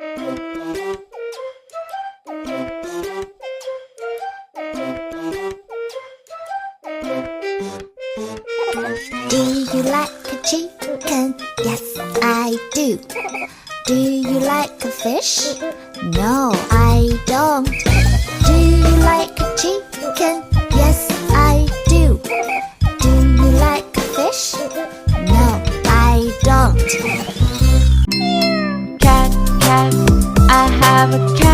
Do you like a chicken? Yes, I do. Do you like a fish? No, I don't. Do you like a chicken? Yes, I do. Do you like a fish? No, I don't. Cat, cat, I have a cat.